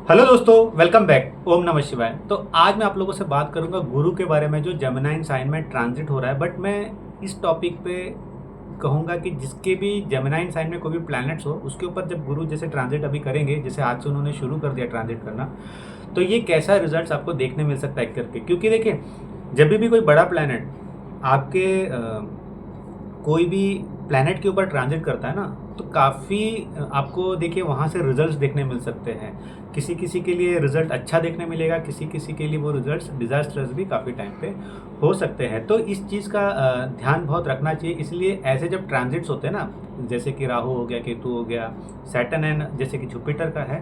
Hello दोस्तों, welcome back. ओम नमः शिवाय। तो आज मैं आप लोगों से बात करूंगा गुरु के बारे में जो जेमिनाइन साइन में ट्रांजिट हो रहा है। बट मैं इस टॉपिक पे कहूंगा कि जिसके भी जेमिनाइन साइन में कोई भी प्लैनेट्स हो उसके ऊपर जब गुरु जैसे ट्रांजिट अभी करेंगे, जैसे आज से उन्होंने शुरू कर दिया ट्रांजिट करना, तो ये कैसा रिजल्ट्स आपको देखने मिल सकता है करके। क्योंकि देखिए, जब भी कोई बड़ा प्लैनेट आपके कोई भी प्लैनेट के ऊपर ट्रांजिट करता है ना, तो काफ़ी आपको देखिए वहाँ से रिजल्ट्स देखने मिल सकते हैं। किसी किसी के लिए रिजल्ट अच्छा देखने मिलेगा, किसी किसी के लिए वो रिजल्ट्स डिजास्टर्स भी काफ़ी टाइम पे हो सकते हैं। तो इस चीज़ का ध्यान बहुत रखना चाहिए। इसलिए ऐसे जब ट्रांजिट्स होते हैं ना, जैसे कि राहु हो गया, केतु हो गया, सैटर्न है, जैसे कि जुपिटर का है,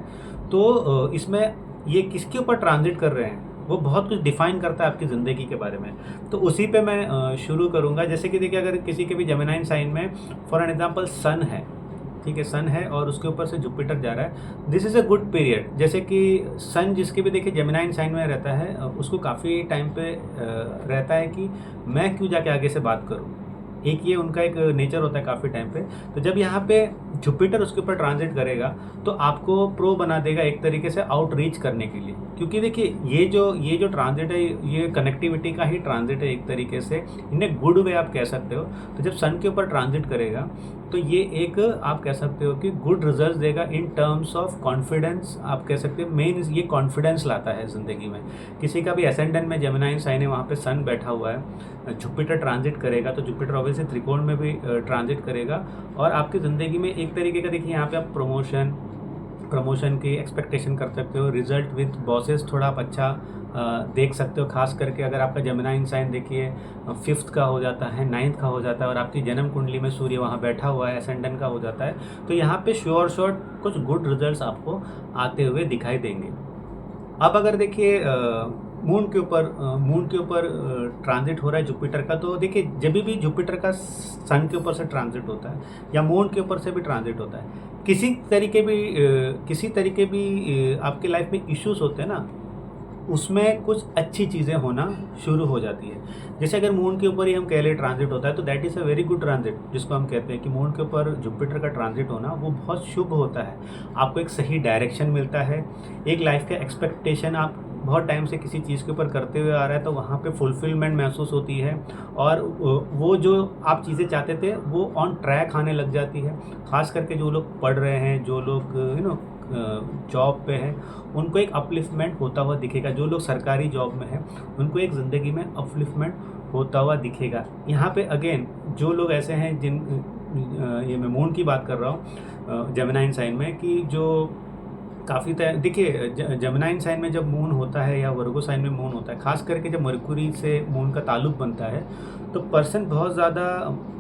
तो इसमें ये किसके ऊपर ट्रांजिट कर रहे हैं वो बहुत कुछ डिफाइन करता है आपकी ज़िंदगी के बारे में। तो उसी पे मैं शुरू करूँगा। जैसे कि देखिए, अगर किसी के भी जेमिनाइन साइन में फॉर एन एग्जांपल सन है, ठीक है, सन है और उसके ऊपर से जुपिटर जा रहा है, this is a good period. जैसे कि सन जिसके भी देखिए जेमिनाइन साइन में रहता है, उसको काफ़ी टाइम पे रहता है कि मैं क्यों जाके आगे से बात करूँ। एक ये उनका एक नेचर होता है काफ़ी टाइम पे। तो जब यहाँ पे जुपिटर उसके ऊपर ट्रांजिट करेगा तो आपको प्रो बना देगा एक तरीके से आउटरीच करने के लिए। क्योंकि देखिए, ये जो ट्रांजिट है, ये कनेक्टिविटी का ही ट्रांजिट है एक तरीके से, इन ए गुड वे आप कह सकते हो। तो जब सन के ऊपर ट्रांजिट करेगा तो ये एक आप कह सकते हो कि गुड रिजल्ट देगा इन टर्म्स ऑफ कॉन्फिडेंस। आप कह सकते हो मेन ये कॉन्फिडेंस लाता है ज़िंदगी में। किसी का भी असेंडेंट में जेमिनाइन साइन है, वहाँ पे सन बैठा हुआ है, जुपिटर ट्रांजिट करेगा, तो जुपिटर ऑब्वियसली त्रिकोण में भी ट्रांजिट करेगा। और आपकी ज़िंदगी में एक तरीके का देखिए, यहाँ पे आप प्रमोशन की एक्सपेक्टेशन कर सकते हो। रिजल्ट विद बॉसेस थोड़ा आप अच्छा देख सकते हो। खास करके अगर आपका जेमिनाइन साइन देखिए फिफ्थ का हो जाता है, नाइन्थ का हो जाता है, और आपकी जन्म कुंडली में सूर्य वहाँ बैठा हुआ है, एसेंडेंट का हो जाता है, तो यहाँ पे श्योर शॉर्ट कुछ गुड रिजल्ट्स आपको आते हुए दिखाई देंगे। अब अगर देखिए मून के ऊपर ट्रांजिट हो रहा है जुपिटर का, तो देखिए जब भी जुपिटर का सन के ऊपर से ट्रांजिट होता है या मून के ऊपर से भी ट्रांजिट होता है, किसी तरीके भी आपके लाइफ में इश्यूज होते हैं ना, उसमें कुछ अच्छी चीज़ें होना शुरू हो जाती है। जैसे अगर मून के ऊपर ही हम कह लें ट्रांजिट होता है, तो that is a very good transit, जिसको हम कहते हैं कि मून के ऊपर जुपिटर का ट्रांजिट होना वो बहुत शुभ होता है। आपको एक सही डायरेक्शन मिलता है, एक लाइफ का एक्सपेक्टेशन आप बहुत टाइम से किसी चीज़ के ऊपर करते हुए आ रहा है, तो वहाँ पे फुलफिलमेंट महसूस होती है। और वो जो आप चीज़ें चाहते थे वो ऑन ट्रैक आने लग जाती है। खास करके जो लोग पढ़ रहे हैं, जो लोग जॉब पे हैं, उनको एक अपलिफ्टमेंट होता हुआ दिखेगा। जो लोग सरकारी जॉब में हैं उनको एक ज़िंदगी में अपलिफ्टमेंट होता हुआ दिखेगा। यहाँ पे अगेन जो लोग ऐसे हैं ये मैं मून की बात कर रहा हूँ जेमिनाइन साइन में, कि जो काफ़ी देखिए जेमिनाइन साइन में जब मून होता है या वर्गो साइन में मून होता है, खास करके जब मरकुरी से मून का ताल्लुक बनता है, तो पर्सन बहुत ज़्यादा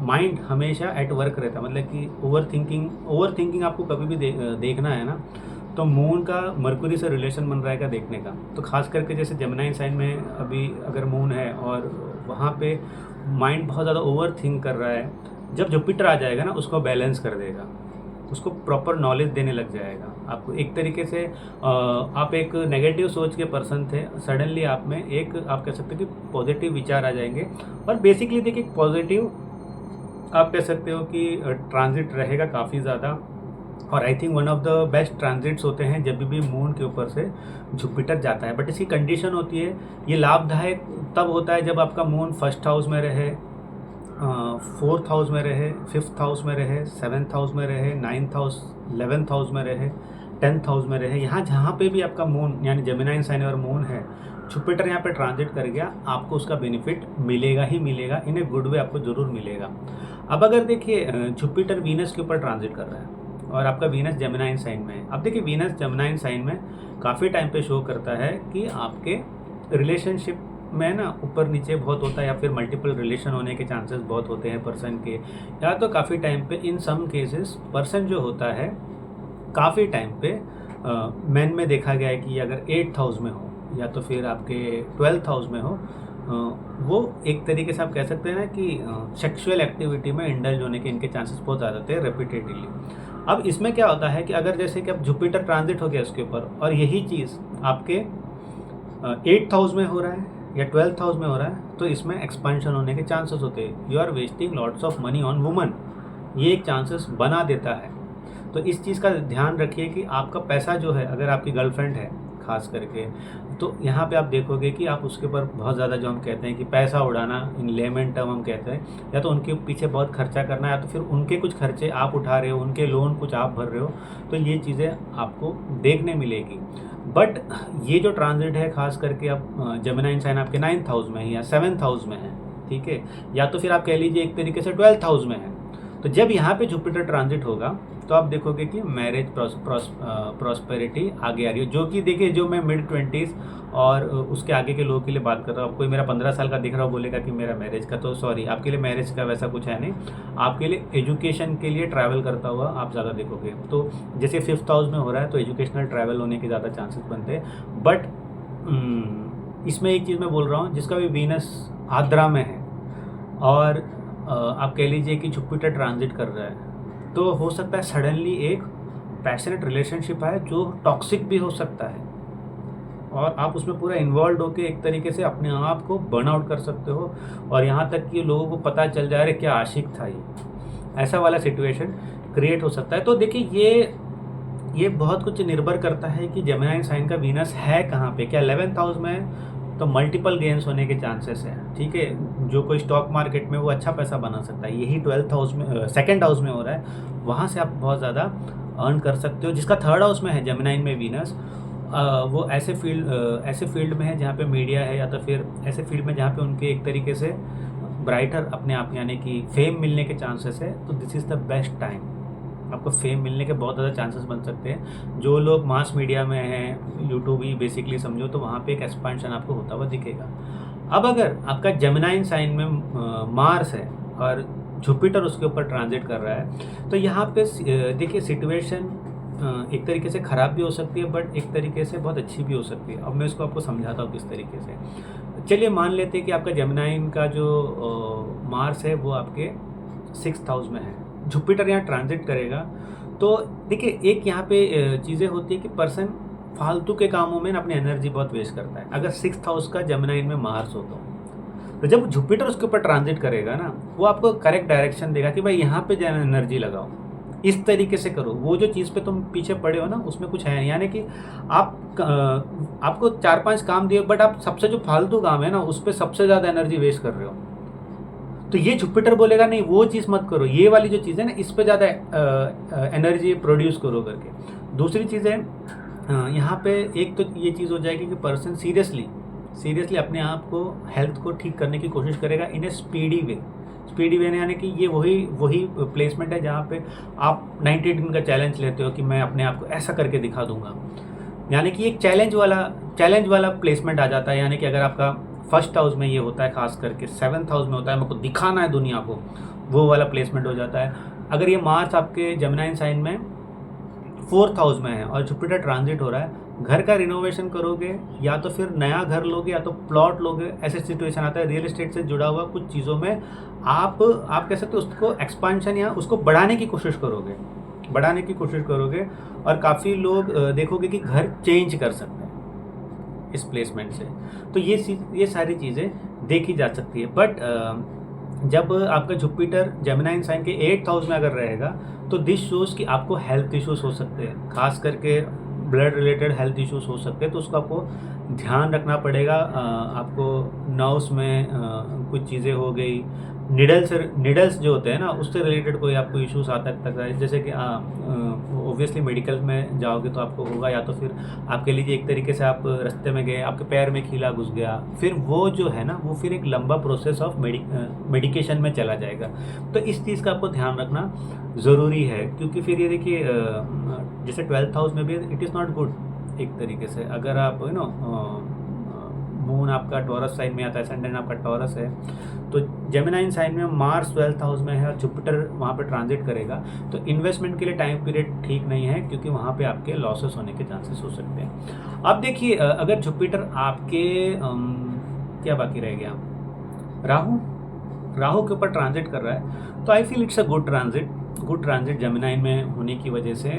माइंड हमेशा एट वर्क रहता है। मतलब कि ओवर थिंकिंग आपको कभी भी देखना है ना, तो मून का मरकुरी से रिलेशन बन रहेगा देखने का। तो खास करके जैसे जेमिनाइन साइन में अभी अगर मून है और वहाँ पे माइंड बहुत ज़्यादा ओवर थिंक कर रहा है, जब जुपिटर आ जाएगा ना उसको बैलेंस कर देगा, उसको प्रॉपर नॉलेज देने लग जाएगा आपको। एक तरीके से आप एक नेगेटिव सोच के पर्सन थे, सडनली आप में एक आप कह सकते हो कि पॉजिटिव विचार आ जाएंगे। और बेसिकली देखिए पॉजिटिव आप कह सकते हो कि ट्रांजिट रहेगा काफ़ी ज़्यादा। और I think one of the best transits होते हैं जब भी मून के ऊपर से जुपिटर जाता है। बट इसकी कंडीशन होती है, ये लाभदायक तब होता है जब आपका मून फर्स्ट हाउस में रहे, फोर्थ हाउस में रहे, फिफ्थ हाउस में रहे, सेवन्थ हाउस में रहे, नाइन्थ हाउस, 11th हाउस में रहे, 10th हाउस में रहे। यहाँ जहाँ पे भी आपका मून यानी जेमिनाइन साइन और मून है, जुपिटर यहाँ पे ट्रांजिट कर गया, आपको उसका बेनिफिट मिलेगा ही मिलेगा, इन ए गुड वे आपको ज़रूर मिलेगा। अब अगर देखिए जुपिटर वीनस के ऊपर ट्रांजिट कर रहा है और आपका वीनस जेमिनाइन साइन में है। अब देखिए वीनस जेमिनाइन साइन में काफ़ी टाइम पे शो करता है कि आपके रिलेशनशिप में ना ऊपर नीचे बहुत होता है, या फिर मल्टीपल रिलेशन होने के चांसेस बहुत होते हैं पर्सन के। या तो काफ़ी टाइम पे इन सम केसेस पर्सन जो होता है काफ़ी टाइम पे मैन में देखा गया है कि अगर 8th हाउस में हो या तो फिर आपके 12th हाउस में हो, वो एक तरीके से आप कह सकते हैं ना कि सेक्सुअल एक्टिविटी में इंडल्ज होने के इनके चांसेस बहुत ज़्यादा थे रेपिटेडली। अब इसमें क्या होता है कि अगर जैसे कि अब जुपिटर ट्रांजिट हो गया उसके ऊपर और यही चीज़ आपके 8th हाउस में हो रहा है या 12th हाउस में हो रहा है, तो इसमें एक्सपेंशन होने के चांसेस होते हैं। You are wasting lots of money on woman, ये एक चांसेस बना देता है। तो इस चीज़ का ध्यान रखिए कि आपका पैसा जो है, अगर आपकी गर्लफ्रेंड है खास करके, तो यहाँ पे आप देखोगे कि आप उसके ऊपर बहुत ज़्यादा, जो हम कहते हैं कि पैसा उड़ाना, इन लेमन टर्म हम कहते हैं, या तो उनके पीछे बहुत खर्चा करना, या तो फिर उनके कुछ खर्चे आप उठा रहे हो, उनके लोन कुछ आप भर रहे हो, तो ये चीज़ें आपको देखने मिलेगी। बट ये जो ट्रांजिट है खास करके, आप जेमिनी साइन आपके 9th हाउस में है या 7th हाउस में है, ठीक है, या तो फिर आप कह लीजिए एक तरीके से 12th हाउस में है। तो जब यहाँ पे जुपिटर ट्रांजिट होगा तो आप देखोगे कि मैरिज प्रॉस्पेरिटी आगे आ रही है, जो कि देखिए, जो मैं मिड-20s और उसके आगे के लोगों के लिए बात कर रहा हूँ। कोई मेरा 15 साल का दिख रहा हो, बोलेगा कि मेरा मैरिज का, तो सॉरी, आपके लिए मैरिज का वैसा कुछ है नहीं, आपके लिए एजुकेशन के लिए ट्रैवल करता हुआ आप ज़्यादा देखोगे। तो जैसे 5th हाउस में हो रहा है, तो एजुकेशनल ट्रैवल होने के ज़्यादा चांसेस बनते हैं। बट इसमें एक चीज़ मैं बोल रहा हूँ, जिसका भी वीनस आद्रा में है और आप कह लीजिए कि जुपिटर ट्रांजिट कर रहा है, तो हो सकता है सडनली एक पैशनेट रिलेशनशिप आए जो टॉक्सिक भी हो सकता है, और आप उसमें पूरा इन्वॉल्व होकर एक तरीके से अपने आप को बर्न आउट कर सकते हो, और यहाँ तक कि लोगों को पता चल जाए, अरे क्या आशिक था ये, ऐसा वाला सिचुएशन क्रिएट हो सकता है। तो देखिए, ये बहुत कुछ निर्भर करता है कि जेमिनी साइन का वीनस है कहाँ पे। क्या 11th हाउस में है तो मल्टीपल गेन्स होने के चांसेस हैं, ठीक है। जो कोई स्टॉक मार्केट में वो अच्छा पैसा बना सकता है, यही 12th हाउस में, 2nd हाउस में हो रहा है, वहाँ से आप बहुत ज़्यादा अर्न कर सकते हो। जिसका 3rd हाउस में है जेमिनी में वीनस, वो ऐसे फील्ड में है जहाँ पे मीडिया है, या तो फिर ऐसे फील्ड में जहाँ पे उनके एक तरीके से ब्राइटर अपने आप, यानी कि फेम मिलने के चांसेस है। तो this is the best time, आपको फेम मिलने के बहुत ज़्यादा चांसेस बन सकते हैं। जो लोग मास मीडिया में हैं, यूट्यूब ही बेसिकली समझो, तो वहाँ पे एक एक्सपेंशन आपको होता हुआ दिखेगा। अब अगर आपका जेमिनी साइन में मार्स है और जुपिटर उसके ऊपर ट्रांजिट कर रहा है, तो यहाँ पे देखिए सिचुएशन एक तरीके से ख़राब भी हो सकती है, बट एक तरीके से बहुत अच्छी भी हो सकती है। अब मैं इसको आपको समझाता हूँ किस तरीके से। चलिए मान लेते हैं कि आपका जेमिनी का जो मार्स है वो आपके 6th हाउस में है, जुपिटर यहाँ ट्रांजिट करेगा। तो देखिए, एक यहाँ पे चीज़ें होती है कि पर्सन फालतू के कामों में ना अपनी एनर्जी बहुत वेस्ट करता है। अगर 6th हाउस का जेमिनी में मार्स हो तो जब जुपिटर उसके ऊपर ट्रांजिट करेगा ना, वो आपको करेक्ट डायरेक्शन देगा कि भाई यहाँ पे जाना, एनर्जी लगाओ, इस तरीके से करो, वो जो चीज़ पे तुम पीछे पड़े हो ना उसमें कुछ है नहीं। यानी कि आपको 4-5 काम दिए, बट आप सबसे जो फालतू काम है ना उस पर सबसे ज़्यादा एनर्जी वेस्ट कर रहे हो। तो ये जुपिटर बोलेगा नहीं, वो चीज़ मत करो, ये वाली जो चीज़ है ना इस पे ज़्यादा एनर्जी प्रोड्यूस करो करके। दूसरी चीज़ है, यहाँ पे एक तो ये चीज़ हो जाएगी कि पर्सन सीरियसली अपने आप को, हेल्थ को ठीक करने की कोशिश करेगा इन ए स्पीडी वे, यानी कि ये वही प्लेसमेंट है जहाँ पे आप 90 दिन का चैलेंज लेते हो कि मैं अपने आप को ऐसा करके दिखा दूंगा। यानी कि एक चैलेंज वाला प्लेसमेंट आ जाता है। यानी कि अगर आपका 1st हाउस में ये होता है, खास करके 7th हाउस में होता है, मेरे को दिखाना है दुनिया को, वो वाला प्लेसमेंट हो जाता है। अगर ये मार्स आपके जेमिनी साइन में 4th हाउस में है और जुपिटर ट्रांजिट हो रहा है, घर का रिनोवेशन करोगे, या तो फिर नया घर लोगे, या तो प्लॉट लोगे, ऐसे सिचुएशन आता है। रियल एस्टेट से जुड़ा हुआ कुछ चीज़ों में आप कह सकते हो उसको एक्सपांशन या उसको बढ़ाने की कोशिश करोगे, और काफ़ी लोग देखोगे कि घर चेंज कर सकते हैं इस प्लेसमेंट से। तो ये सारी चीज़ें देखी जा सकती है। बट जब आपका जुपिटर जेमिनी साइन के 8th हाउस में अगर रहेगा, तो दिस शोज़ कि आपको हेल्थ इश्यूज हो सकते हैं, खास करके ब्लड रिलेटेड हेल्थ इश्यूज हो सकते हैं। तो उसको आपको ध्यान रखना पड़ेगा। आपको नर्व्स में कुछ चीज़ें हो गई, निडल्स जो होते हैं ना, उससे रिलेटेड कोई आपको इश्यूज आता है, जैसे कि ऑब्वियसली मेडिकल में जाओगे तो आपको होगा, या तो फिर आप कह लीजिए एक तरीके से आप रास्ते में गए, आपके पैर में कीड़ा घुस गया, फिर वो जो है ना वो फिर एक लंबा प्रोसेस ऑफ मेडिकेशन में चला जाएगा। तो इस चीज़ का आपको ध्यान रखना ज़रूरी है, क्योंकि फिर ये देखिए जैसे 12th हाउस में भी इट इज़ नॉट गुड एक तरीके से। अगर आप मून आपका टॉरस साइन में आता है, सन आपका टॉरस है, तो जेमिनी साइन में मार्स 12th हाउस में है और जुपिटर वहाँ पे ट्रांजिट करेगा, तो इन्वेस्टमेंट के लिए टाइम पीरियड ठीक नहीं है, क्योंकि वहाँ पे आपके लॉसेस होने के चांसेस हो सकते हैं। अब देखिए, अगर जुपिटर आपके क्या बाकी रह गया, राहु के ऊपर ट्रांजिट कर रहा है, तो I feel it's a good transit Gemini में होने की वजह से,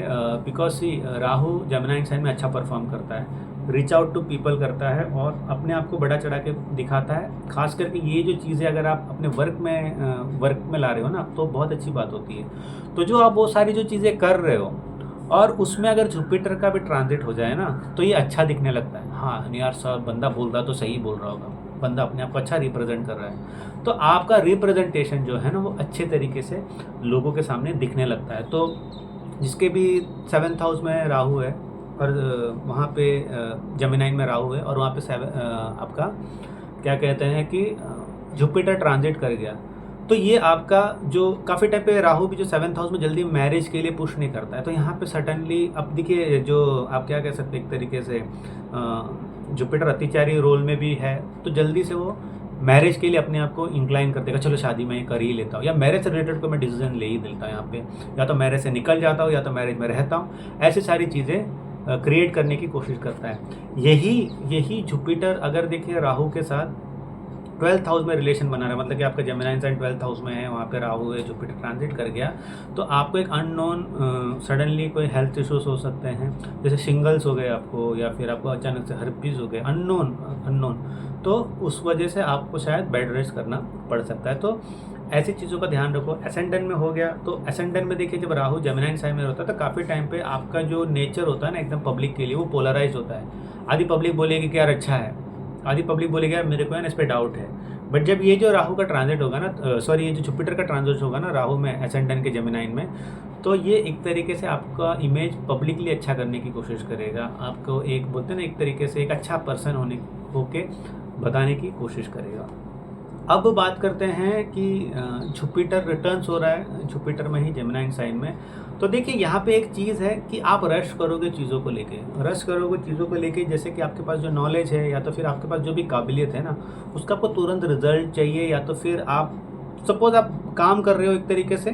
बिकॉज राहु जेमिनी साइन में अच्छा परफॉर्म करता है, रीच आउट टू पीपल करता है और अपने आप को बड़ा चढ़ा के दिखाता है। खास करके ये जो चीज़ें अगर आप अपने वर्क में ला रहे हो ना, तो बहुत अच्छी बात होती है। तो जो आप वो सारी जो चीज़ें कर रहे हो, और उसमें अगर जुपिटर का भी ट्रांजिट हो जाए ना तो ये अच्छा दिखने लगता है। हाँ नहीं यार सर, बंदा बोल रहा तो सही बोल रहा होगा, बंदा अपने आप को अच्छा रिप्रेजेंट कर रहा है, तो आपका रिप्रेजेंटेशन जो है ना वो अच्छे तरीके से लोगों के सामने दिखने लगता है। तो जिसके भी 7th हाउस में राहु है और वहाँ पे जेमिनाई में राहु है और वहाँ पे आपका क्या कहते हैं कि जुपिटर ट्रांजिट कर गया, तो ये आपका जो काफ़ी टाइम पे राहु भी जो 7th हाउस में जल्दी मैरिज के लिए पुश नहीं करता है, तो यहाँ पे सडनली अब देखिए जो आप क्या कह सकते हैं एक तरीके से जुपिटर अतिचारी रोल में भी है, तो जल्दी से वो मैरिज के लिए अपने आप को इंक्लाइन कर देगा, चलो शादी मैं कर ही लेता हूँ, या मैरिज से रिलेटेड को मैं डिसीजन ले ही लेता हूँ यहाँ पे, या तो मैरिज से निकल जाता हूँ या तो मैरिज में रहता हूँ, ऐसी सारी चीज़ें क्रिएट करने की कोशिश करता है। यही जुपिटर अगर देखिए राहु के साथ 12th हाउस में रिलेशन बना रहा है, मतलब कि आपका जेमिनी साइन 12th हाउस में है, वहाँ पे राहु है, जुपिटर ट्रांजिट कर गया, तो आपको एक अननोन सडनली कोई हेल्थ इश्यूज हो सकते हैं, जैसे शिंगल्स हो गए आपको, या फिर आपको अचानक से हर्पीज हो गए, अननोन, तो उस वजह से आपको शायद बेड रेस्ट करना पड़ सकता है। तो ऐसी चीज़ों का ध्यान रखो। एसेंडेंट में हो गया, तो एसेंडेंट में देखिए जब राहु जेमिनी साइन में होता है तो काफ़ी टाइम पे आपका जो नेचर होता है ना एकदम पब्लिक के लिए वो पोलराइज होता है। आधी पब्लिक बोलेगी कि यार अच्छा है, आधी पब्लिक बोलेगी यार मेरे को है ना इस पर डाउट है। बट जब ये जो राहु का ट्रांजिट होगा ना, सॉरी ये जो जुपिटर का ट्रांजिट होगा ना राहु में एसेंडेंट के जेमिनी में, तो ये एक तरीके से आपका इमेज पब्लिकली अच्छा करने की कोशिश करेगा, आपको एक बोलते हैं ना एक तरीके से एक अच्छा पर्सन होके बताने की कोशिश करेगा। अब बात करते हैं कि जुपिटर रिटर्न्स हो रहा है जुपिटर में ही जेमिनी साइन में, तो देखिए यहाँ पे एक चीज़ है कि आप रश करोगे चीज़ों को लेके, जैसे कि आपके पास जो नॉलेज है या तो फिर आपके पास जो भी काबिलियत है ना उसका आपको तुरंत रिजल्ट चाहिए, या तो फिर आप सपोज आप काम कर रहे हो, एक तरीके से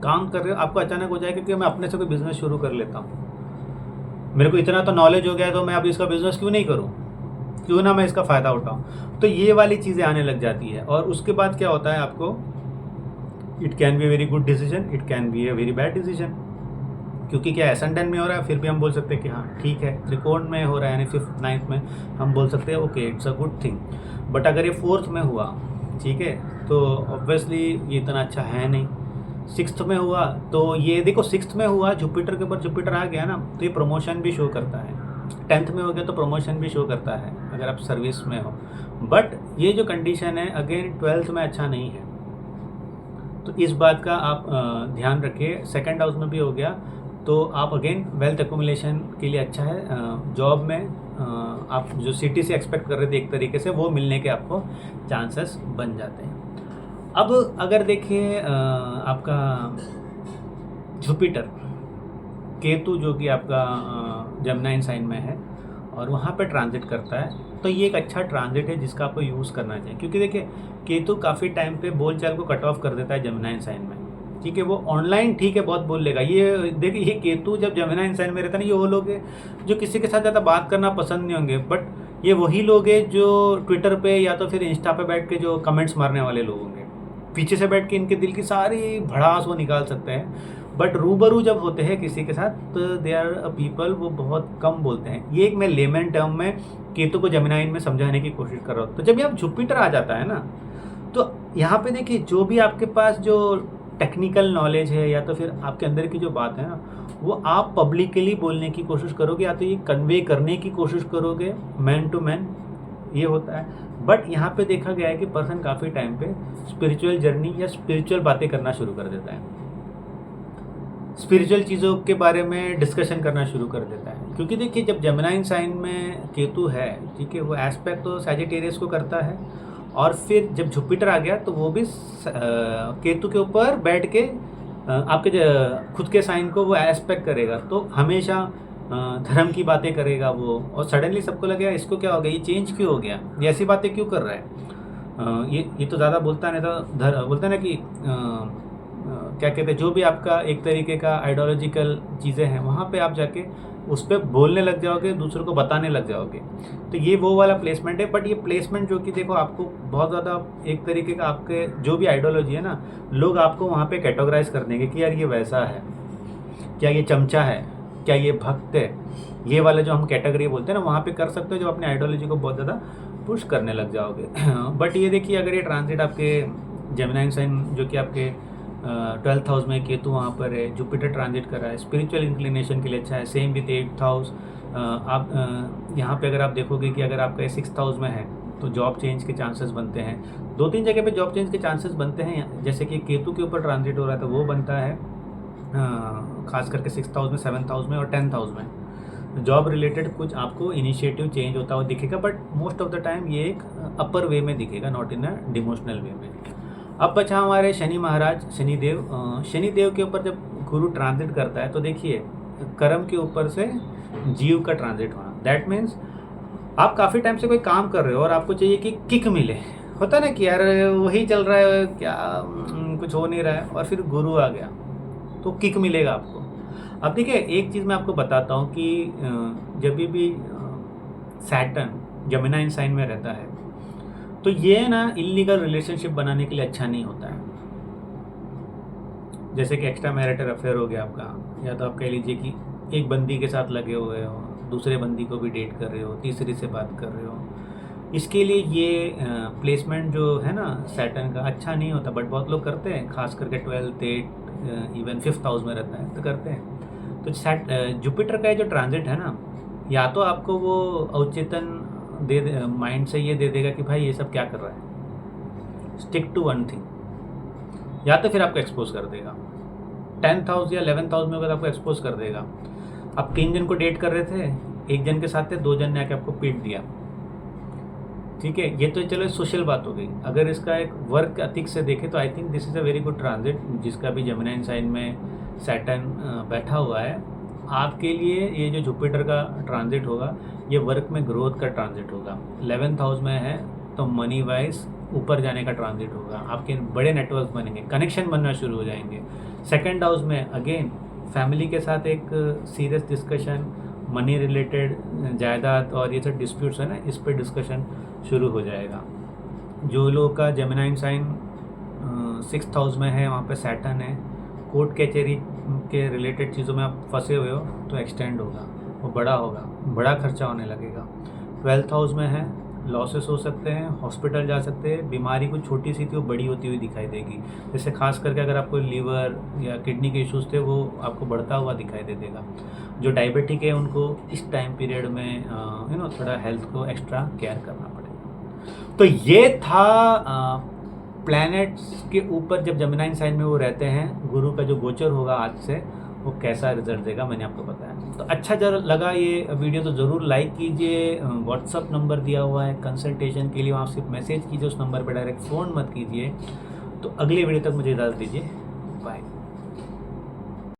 काम कर रहे हो, आपको अचानक हो जाएगा कि मैं अपने से कोई बिज़नेस शुरू कर लेता हूँ, मेरे को इतना तो नॉलेज हो गया है तो मैं अब इसका बिज़नेस क्यों नहीं करूँ, क्यों ना मैं इसका फ़ायदा उठाऊँ, तो ये वाली चीज़ें आने लग जाती है। और उसके बाद क्या होता है आपको, it can be a very good decision, it can be a very bad decision, क्योंकि क्या एसेंडेंट में हो रहा है फिर भी हम बोल सकते हैं कि हाँ ठीक है, त्रिकोण में हो रहा है यानी 5th 9th में हम बोल सकते हैं okay it's a good thing. But अगर ये 4th में हुआ, ठीक है, तो ऑब्वियसली ये इतना अच्छा है नहीं। 6th में हुआ तो ये देखो 6th में हुआ, जुपिटर के ऊपर जुपिटर आ गया ना, तो ये प्रमोशन भी शो करता है। 10th में हो गया तो प्रमोशन भी शो करता है अगर आप सर्विस में हो। बट ये जो कंडीशन है अगेन 12th में अच्छा नहीं है, तो इस बात का आप ध्यान रखिए। 2nd हाउस में भी हो गया तो आप अगेन वेल्थ एक्यूमुलेशन के लिए अच्छा है। जॉब में आप जो सिटी से एक्सपेक्ट कर रहे थे एक तरीके से वो मिलने के आपको चांसेस बन जाते हैं। अब अगर देखिए आपका जुपिटर केतु जो कि आपका जेमिनी साइन में है और वहाँ पे ट्रांजिट करता है, तो ये एक अच्छा ट्रांजिट है जिसका आपको यूज़ करना चाहिए, क्योंकि देखिए केतु काफ़ी टाइम पे बोलचाल को कट ऑफ कर देता है जेमिनी साइन में, ठीक है। वो ऑनलाइन ठीक है बहुत बोल लेगा, ये देखिए ये केतु जब जेमिनी साइन में रहता है ना, ये वो लोग हैं जो किसी के साथ ज़्यादा बात करना पसंद नहीं होंगे, बट ये वही लोग हैं जो ट्विटर पे या तो फिर इंस्टा पे बैठ के जो कमेंट्स मारने वाले लोग होंगे, पीछे से बैठ के इनके दिल की सारी भड़ास वो निकाल सकते हैं। बट रूबरू जब होते हैं किसी के साथ तो दे आर पीपल वो बहुत कम बोलते हैं। ये एक मैं लेमन टर्म में केतु को जेमिनी में समझाने की कोशिश कर रहा हूँ। तो जब यहाँ जुपिटर आ जाता है ना, तो यहाँ पे देखिए जो भी आपके पास जो टेक्निकल नॉलेज है या तो फिर आपके अंदर की जो बात है ना, वो आप पब्लिकली बोलने की कोशिश करोगे या तो ये कन्वे करने की कोशिश करोगे मैन टू मैन, ये होता है। बट यहाँ पे देखा गया है कि पर्सन काफ़ी टाइम पे स्पिरिचुअल जर्नी या स्पिरिचुअल बातें करना शुरू कर देता है, स्पिरिचुअल चीज़ों के बारे में डिस्कशन करना शुरू कर देता है। क्योंकि देखिए जब जेमिनी साइन में केतु है, ठीक है, वो एस्पेक्ट तो सैजिटेरियस को करता है, और फिर जब जुपिटर आ गया तो वो भी केतु के ऊपर बैठ के आपके खुद के साइन को वो एस्पेक्ट करेगा, तो हमेशा धर्म की बातें करेगा वो। और सडनली सबको लगेगा इसको क्या हो गया, ये चेंज क्यों हो गया, ये ऐसी बातें क्यों कर रहा है, ये तो ज़्यादा बोलता नहीं, तो बोलते हैं ना कि क्या कहते हैं, जो भी आपका एक तरीके का आइडियोलॉजिकल चीज़ें हैं वहाँ पे आप जाके उस पर बोलने लग जाओगे, दूसरों को बताने लग जाओगे, तो ये वो वाला प्लेसमेंट है। बट ये प्लेसमेंट जो कि देखो आपको बहुत ज़्यादा एक तरीके का आपके जो भी आइडियोलॉजी है ना, लोग आपको वहाँ पे कैटेगराइज कर देंगे कि यार ये वैसा है, क्या ये चमचा है, क्या ये भक्त है, ये वाला जो हम कैटेगरी बोलते हैं ना, वहाँ पे कर सकते हो जब अपने आइडियोलॉजी को बहुत ज़्यादा पुश करने लग जाओगे। बट ये देखिए अगर ये ट्रांजिट आपके जेमिनी साइन जो कि आपके 12th हाउस में केतु वहाँ पर है, जुपिटर ट्रांजिट कर रहा है, स्पिरिचुअल इंक्लिनेशन के लिए अच्छा है। Same with 8th house. आप यहाँ पे अगर आप देखोगे कि अगर आपका 6th हाउस में है तो जॉब चेंज के चांसेस बनते हैं। 2-3 जगह पे जॉब चेंज के चांसेस बनते हैं, जैसे कि केतु के ऊपर ट्रांजिट हो रहा है तो वो बनता है खास करके 6th हाउस में, 7th हाउस में और 10th हाउस में। जॉब रिलेटेड कुछ आपको इनिशिएटिव चेंज होता हुआ दिखेगा, but most of the time ये एक अपर वे में दिखेगा, नॉट इन अ डिमोशनल वे में। अब बचा हमारे शनि महाराज, शनिदेव। शनिदेव के ऊपर जब गुरु ट्रांजिट करता है तो देखिए कर्म के ऊपर से जीव का ट्रांजिट होना, दैट मीन्स आप काफ़ी टाइम से कोई काम कर रहे हो और आपको चाहिए कि किक मिले। होता ना कि यार वही चल रहा है, क्या कुछ हो नहीं रहा है, और फिर गुरु आ गया तो किक मिलेगा आपको। अब देखिए एक चीज़ मैं आपको बताता हूँ कि जब भी सैटर्न जेमिनी साइन में रहता है तो ये ना इल्लीगल रिलेशनशिप बनाने के लिए अच्छा नहीं होता है। जैसे कि एक्स्ट्रा मैरिटल अफेयर हो गया आपका, या तो आप कह लीजिए कि एक बंदी के साथ लगे हुए हो, दूसरे बंदी को भी डेट कर रहे हो, तीसरी से बात कर रहे हो, इसके लिए ये प्लेसमेंट जो है ना सैटर्न का अच्छा नहीं होता, बट बहुत लोग करते हैं, खास करके 12th 8th even 5th house में रहता है तो करते हैं। तो जुपिटर का जो ट्रांजिट है ना, या तो आपको वो अवचेतन माइंड से ये दे देगा कि भाई ये सब क्या कर रहा है, स्टिक टू वन थिंग, या तो फिर आपको एक्सपोज कर देगा। 10th हाउस या 11th हाउस में अगर आपको एक्सपोज कर देगा, आप 3 जन को डेट कर रहे थे, एक जन के साथ थे, 2 जन ने आके आपको पीट दिया, ठीक है, ये तो चलो सोशल बात हो गई। अगर इसका एक वर्क एथिक्स से देखें तो I think this is a very good transit, जिसका भी जेमिनी साइन में सैटर्न बैठा हुआ है। आपके लिए ये जो जुपिटर का ट्रांजिट होगा ये वर्क में ग्रोथ का ट्रांजिट होगा। 11th हाउस में है तो मनी वाइज ऊपर जाने का ट्रांजिट होगा, आपके बड़े नेटवर्क बनेंगे, कनेक्शन बनना शुरू हो जाएंगे। 2nd हाउस में अगेन फैमिली के साथ एक सीरियस डिस्कशन, मनी रिलेटेड, जायदाद और ये सब डिस्प्यूट्स है ना, इस पर डिस्कशन शुरू हो जाएगा। जो लोगों का जेमिनी साइन 6th हाउस में है, वहाँ पे सैटर्न है, कोर्ट कचहरी के रिलेटेड चीज़ों में आप फंसे हुए हो तो एक्सटेंड होगा, वो बड़ा होगा, बड़ा खर्चा होने लगेगा। 12th हाउस में है, लॉसेस हो सकते हैं, हॉस्पिटल जा सकते हैं, बीमारी कुछ छोटी सी थी वो बड़ी होती हुई दिखाई देगी। जैसे खास करके अगर आपको लीवर या किडनी के इश्यूज़ थे वो आपको बढ़ता हुआ दिखाई दे देगा। जो डायबिटिक है उनको इस टाइम पीरियड में थोड़ा हेल्थ को एक्स्ट्रा केयर करना पड़ेगा। तो ये था प्लैनेट्स के ऊपर जब जेमिनी साइन में वो रहते हैं, गुरु का जो गोचर होगा आज से वो कैसा रिजल्ट देगा मैंने आपको बताया। तो अच्छा जरा लगा ये वीडियो तो ज़रूर लाइक कीजिए। व्हाट्सअप नंबर दिया हुआ है कंसल्टेशन के लिए, वहाँ सिर्फ मैसेज कीजिए, उस नंबर पर डायरेक्ट फ़ोन मत कीजिए। तो अगले वीडियो तक मुझे इजाज़त दीजिए, बाय।